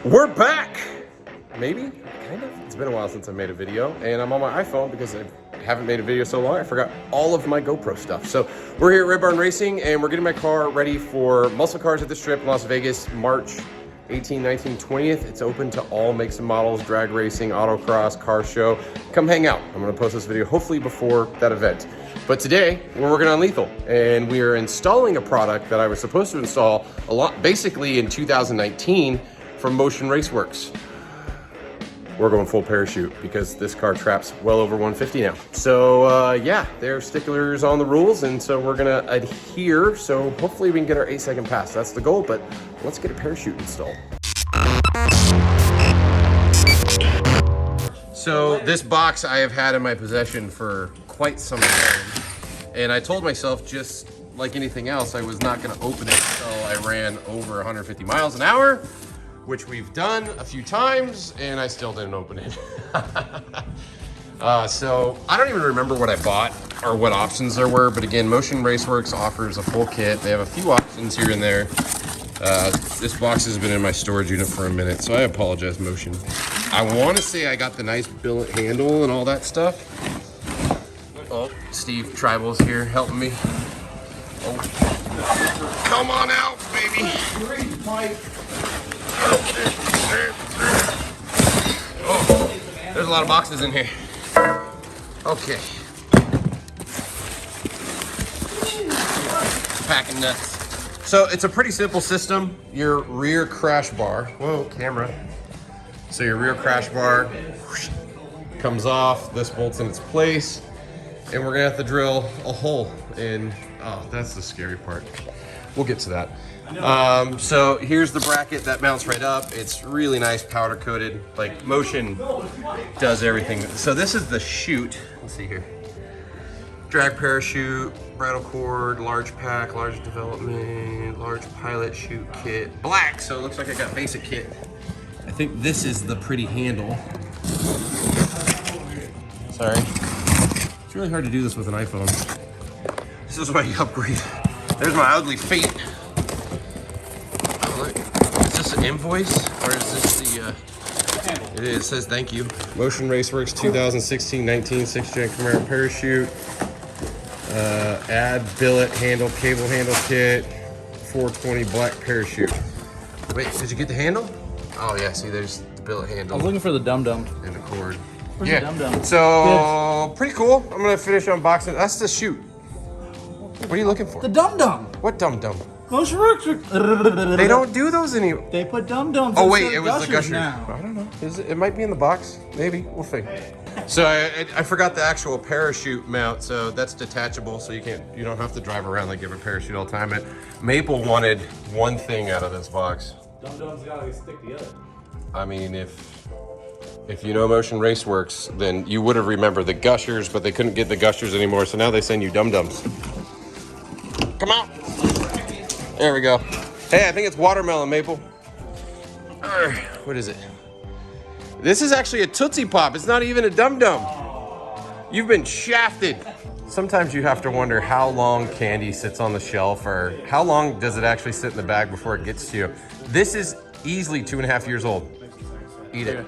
We're back! Maybe? Kind of? It's been a while since I made a video, and I'm on my iPhone because I haven't made a video so long, I forgot all of my GoPro stuff. So we're here at Red Barn Racing, and we're getting my car ready for Muscle Cars at the Strip in Las Vegas, March 18, 19, 20th. It's open to all makes and models, drag racing, autocross, car show. Come hang out. I'm gonna post this video hopefully before that event. But today, we're working on Lethal, and we are installing a product that I was supposed to install basically in 2019 from Motion Raceworks. We're going full parachute because this car traps well over 150 now. So yeah, they're sticklers on the rules, and so we're gonna adhere. So hopefully we can get our 8-second pass. That's the goal, but let's get a parachute installed. So this box I have had in my possession for quite some time. And I told myself, just like anything else, I was not gonna open it until I ran over 150 miles an hour, which we've done a few times, and I still didn't open it. So I don't even remember what I bought or what options there were, but again, Motion Raceworks offers a full kit. They have a few options here and there. This box has been in my storage unit for a minute, so I apologize, Motion. I wanna say I got the nice billet handle and all that stuff. Oh, Steve Tribal's here helping me. Oh, come on out, baby. Oh, there's a lot of boxes in here. Okay. Packing nuts. So it's a pretty simple system. Your rear crash bar, whoa, camera. So your rear crash bar whoosh, comes off, this bolts in its place, and we're gonna have to drill a hole in, oh, that's the scary part. We'll get to that. So here's the bracket that mounts right up. It's really nice, powder coated. Like Motion does everything. So this is the chute. Let's see here. Drag parachute, bridle cord, large pack, large development, large pilot chute kit. Black, so it looks like I got basic kit. I think this is the pretty handle. Sorry. It's really hard to do this with an iPhone. This is my upgrade. There's my ugly feet. Oh, look. Is this an invoice or is this the, it is, it says thank you. Motion Raceworks 2016-19 6-gen Camaro parachute. Add billet handle, cable handle kit, 420 black parachute. Wait, did you get the handle? Oh yeah, see there's the billet handle. I was looking for the dum-dum. And the cord. Where's Yeah, the dum-dum? so pretty cool. I'm gonna finish unboxing. That's the chute. What are you looking for? The dum-dum. What dum-dum? Motion Raceworks. They don't do those anymore. They put dum-dums. Oh wait, it was the gusher. Now. I don't know. It might be in the box. Maybe. We'll figure. So I forgot the actual parachute mount. So that's detachable. So you don't have to drive around like you have a parachute all the time. But Maple wanted one thing out of this box. Dum-dums gotta stick together. I mean, if you know Motion Raceworks, then you would have remembered the gushers, but they couldn't get the gushers anymore. So now they send you dum-dums. Come out. There we go. Hey, I think it's watermelon, Maple. What is it? This is actually a Tootsie Pop. It's not even a dum-dum. You've been shafted. Sometimes you have to wonder how long candy sits on the shelf, or how long does it actually sit in the bag before it gets to you. This is easily 2.5 years old. Eat it.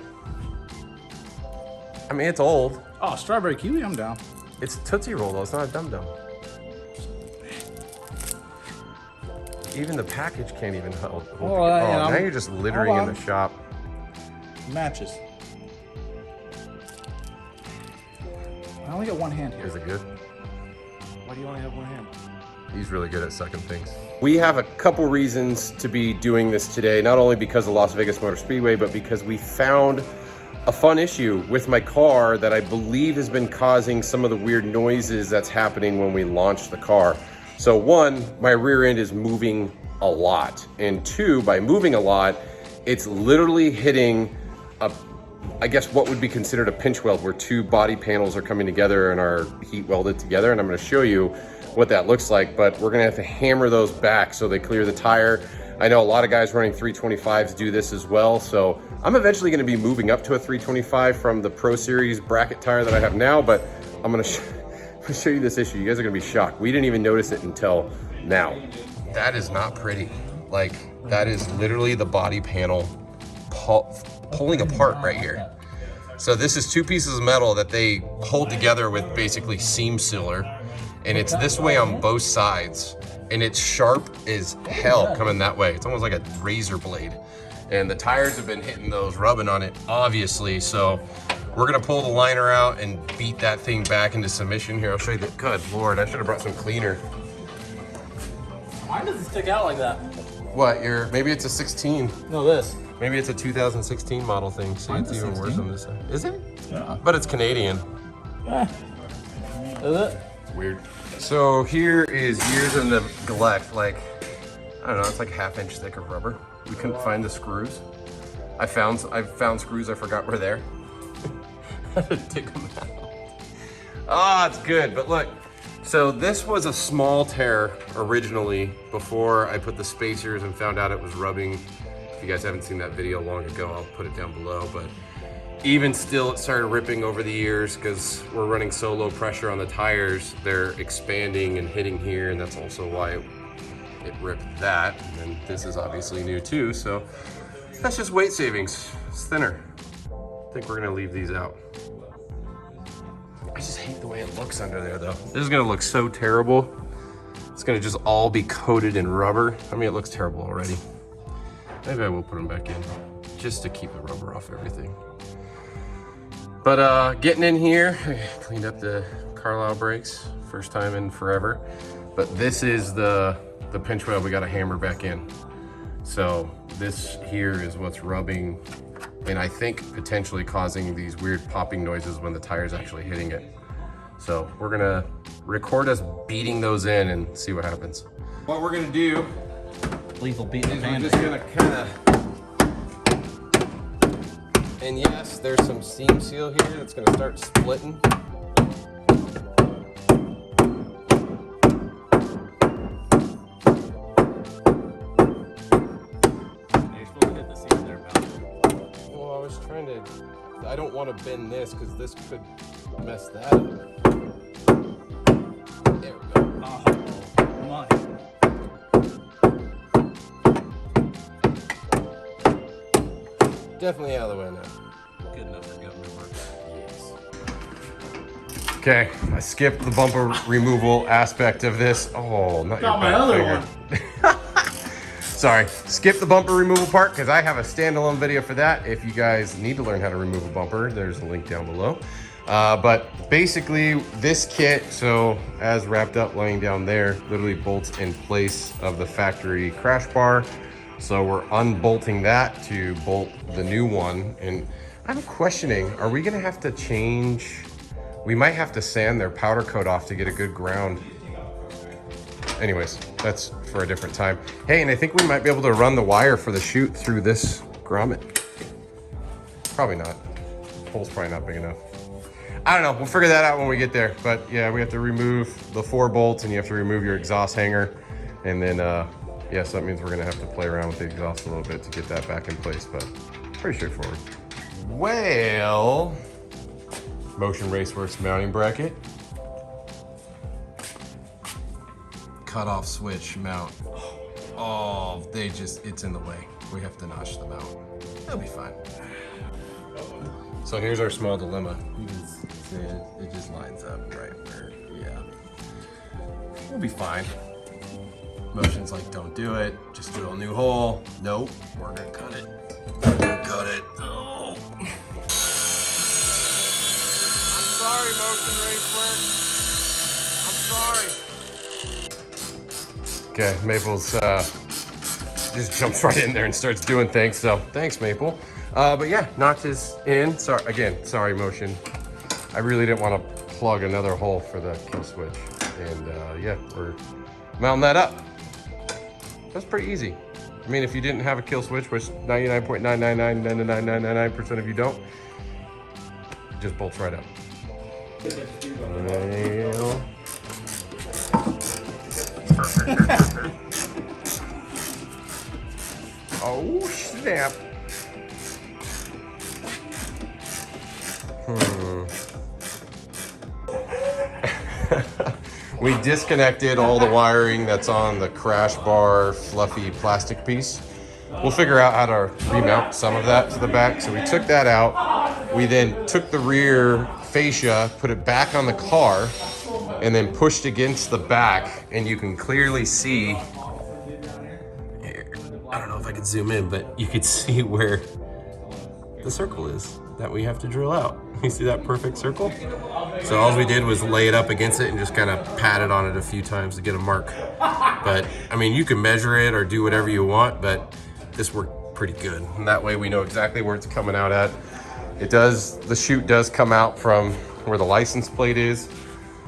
I mean, it's old. Oh, strawberry kiwi, I'm down. It's Tootsie Roll though, it's not a dum-dum. Even the package can't even hold. Now you're just littering in the shop. Matches. I only got one hand here. Is it good? Why do you only have one hand? He's really good at sucking things. We have a couple reasons to be doing this today, not only because of Las Vegas Motor Speedway, but because we found a fun issue with my car that I believe has been causing some of the weird noises that's happening when we launch the car. So one, my rear end is moving a lot. And two, by moving a lot, it's literally hitting I guess what would be considered a pinch weld, where two body panels are coming together and are heat welded together. And I'm gonna show you what that looks like, but we're gonna have to hammer those back so they clear the tire. I know a lot of guys running 325s do this as well. So I'm eventually gonna be moving up to a 325 from the Pro Series bracket tire that I have now, but I'm gonna show you this issue. You guys are gonna be shocked. We didn't even notice it until now. That is not pretty. Like, that is literally the body panel pulling apart right here. So this is 2 pieces of metal that they hold together with basically seam sealer. And it's this way on both sides. And it's sharp as hell coming that way. It's almost like a razor blade. And the tires have been hitting those, rubbing on it, obviously. So we're gonna pull the liner out and beat that thing back into submission. Here, I'll show you the, good Lord, I should have brought some cleaner. Why does it stick out like that? What, maybe it's a 16. No, this. Maybe it's a 2016 model thing. See, Mine's it's a even worse 16. on this side. Is it? Yeah. But it's Canadian. Is it? It's weird. So here is years of neglect. Like, I don't know, it's like 1/2 inch thick of rubber. We couldn't find the screws. I found screws I forgot were there. I had to dig them out. Ah, it's good, but look. So this was a small tear originally before I put the spacers and found out it was rubbing. If you guys haven't seen that video long ago, I'll put it down below. But even still, it started ripping over the years because we're running so low pressure on the tires. They're expanding and hitting here, and that's also why it ripped that. And then this is obviously new too, so that's just weight savings. It's thinner. I think we're gonna leave these out. I just hate the way it looks under there though. This is gonna look so terrible. It's gonna just all be coated in rubber. I mean, it looks terrible already. Maybe I will put them back in just to keep the rubber off everything. But getting in here, I cleaned up the Carlisle brakes, first time in forever. But this is the pinch weld we gotta hammer back in. So this here is what's rubbing and I think potentially causing these weird popping noises when the tire's actually hitting it. So we're gonna record us beating those in and see what happens. What we're gonna do Lethal beat the is we're pan. just gonna kinda, and yes, there's some seam seal here that's gonna start splitting. I don't want to bend this because this could mess that up. There we go. Oh, my. Definitely out of the way now. Good enough for gut remover. Yes. Okay, I skipped the bumper removal aspect of this. Oh, not Got your my back other finger. one. Sorry, skip the bumper removal part because I have a standalone video for that. If you guys need to learn how to remove a bumper, there's a link down below. But basically this kit, so as wrapped up laying down there, literally bolts in place of the factory crash bar. So we're unbolting that to bolt the new one. And I'm questioning, are we gonna have to change? We might have to sand their powder coat off to get a good ground. Anyways, that's for a different time. Hey, and I think we might be able to run the wire for the chute through this grommet. Probably not. The hole's probably not big enough. I don't know, we'll figure that out when we get there. But yeah, we have to remove the 4 bolts and you have to remove your exhaust hanger. And then, yeah, so that means we're gonna have to play around with the exhaust a little bit to get that back in place, but pretty straightforward. Well, Motion Raceworks mounting bracket. Cutoff switch mount. Oh, it's in the way. We have to notch them out. They'll be fine. So here's our small dilemma. You can see it just lines up right where, yeah. We'll be fine. Motion's like, don't do it. Just drill a new hole. Nope, we're gonna cut it. We're gonna cut it. Oh. I'm sorry, Motion Raceworks. I'm sorry. Okay, Maple's just jumps right in there and starts doing things. So thanks, Maple. But yeah, notch is in. Sorry, Motion. I really didn't want to plug another hole for the kill switch. And yeah, we're mounting that up. That's pretty easy. I mean, if you didn't have a kill switch, which 99.9999999% of you don't, it just bolts right up. Well, oh snap. We disconnected all the wiring that's on the crash bar fluffy plastic piece. we'll figure out how to remount some of that to the back. So we took that out. We then took the rear fascia, put it back on the car, and then pushed against the back, and you can clearly see here. I don't know if I can zoom in, but you could see where the circle is that we have to drill out. You see that perfect circle? So all we did was lay it up against it and just kind of pat it on it a few times to get a mark. But I mean, you can measure it or do whatever you want, but this worked pretty good. And that way we know exactly where it's coming out at. It does, the chute does come out from where the license plate is.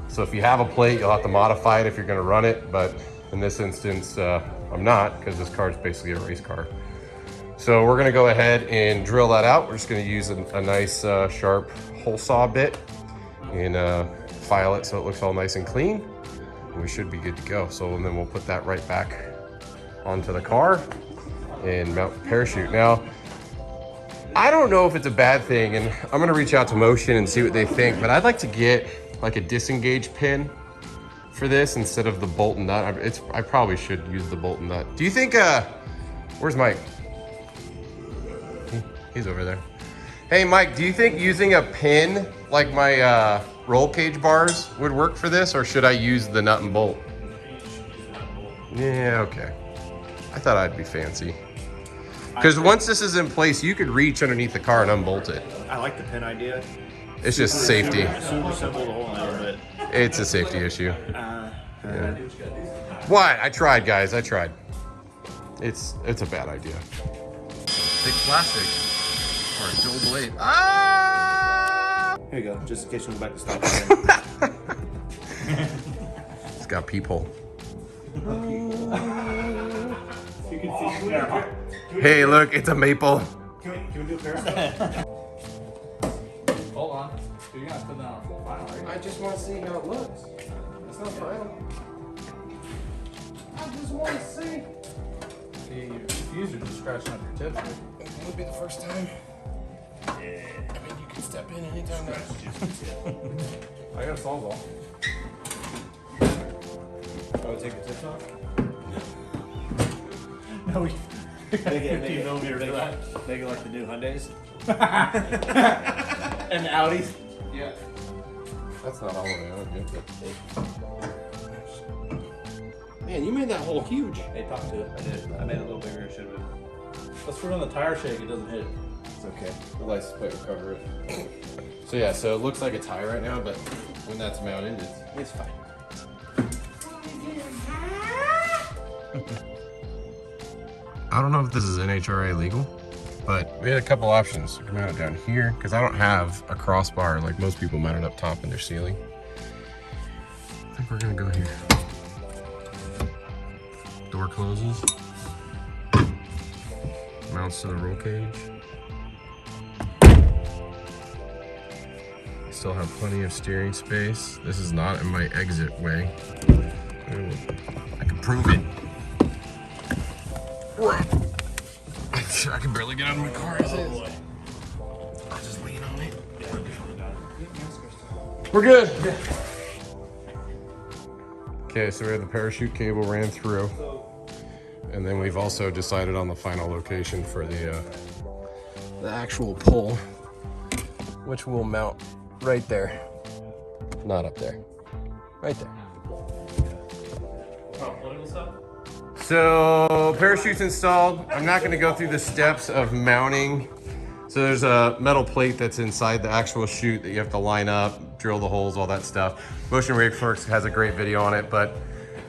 So if you have a plate, you'll have to modify it if you're gonna run it. But in this instance, I'm not, because this car is basically a race car. So we're gonna go ahead and drill that out. We're just gonna use a nice sharp hole saw bit and file it so it looks all nice and clean. And we should be good to go. So and then we'll put that right back onto the car and mount the parachute. Now, I don't know if it's a bad thing, and I'm gonna reach out to Motion and see what they think, but I'd like to get like a disengage pin for this instead of the bolt and nut. I probably should use the bolt and nut. Do you think, where's Mike? He's over there. Hey Mike, do you think using a pin like my roll cage bars would work for this, or should I use the nut and bolt? Yeah, okay. I thought I'd be fancy. Because once this is in place, you could reach underneath the car and unbolt it. I like the pin idea. It's just safety. Super simple to hold on, but It's a safety issue. Yeah. What? I tried, guys. I tried. It's a bad idea. Big plastic or a dual blade. Ah! here you go, just in case you want back to stop again. It's got peephole. Hey, look, it's a maple. Can we do a parachute? Hold on. You're gonna put that on full final, right? I just want to see how it looks. It's not final. I just want to see. See, your fuse are just scratching up your tips. It would be the first time. Yeah. I mean, you can step in anytime now. I got a sawzall. Oh, take the tips off? No, we got Make it 15 millimeter for that. Make it like the new Hyundais. And the Audis. Yeah. That's not all the way out yet. Man, you made that hole huge. Hey, talk to it. I did. I made it a little bigger. Should have. Let's put it on the tire shake. It doesn't hit. It's okay. The license plate will cover it. So yeah, so it looks like it's high right now, but when that's mounted, it's fine. I don't know if this is NHRA legal, but we had a couple options. You can mount it down here, because I don't have a crossbar like most people mount it up top in their ceiling. I think we're gonna go here. Door closes. Mounts to the roll cage. Still have plenty of steering space. This is not in my exit way. Ooh, I can prove it. I can barely get out of my car as is. I'll just lean on it. We're good. Okay, so we have the parachute cable ran through. And then we've also decided on the final location for the actual pole, which will mount right there. Not up there. Right there. So parachute's installed. I'm not going to go through the steps of mounting. So there's a metal plate that's inside the actual chute that you have to line up, drill the holes, all that stuff. Motion Raceworks has a great video on it, but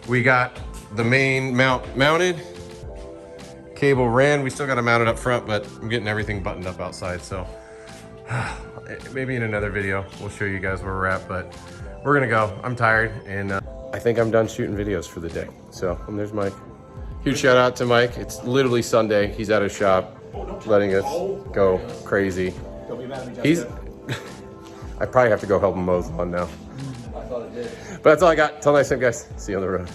we got the main mount mounted. Cable ran. We still got to mount it up front, but I'm getting everything buttoned up outside. So maybe in another video, we'll show you guys where we're at, but we're going to go. I'm tired, and I think I'm done shooting videos for the day. So, and there's Mike. Huge shout out to Mike. It's literally Sunday. He's at his shop, letting us go crazy. He's, I probably have to go help him mow the lawn now. But that's all I got. Till next time, guys. See you on the road.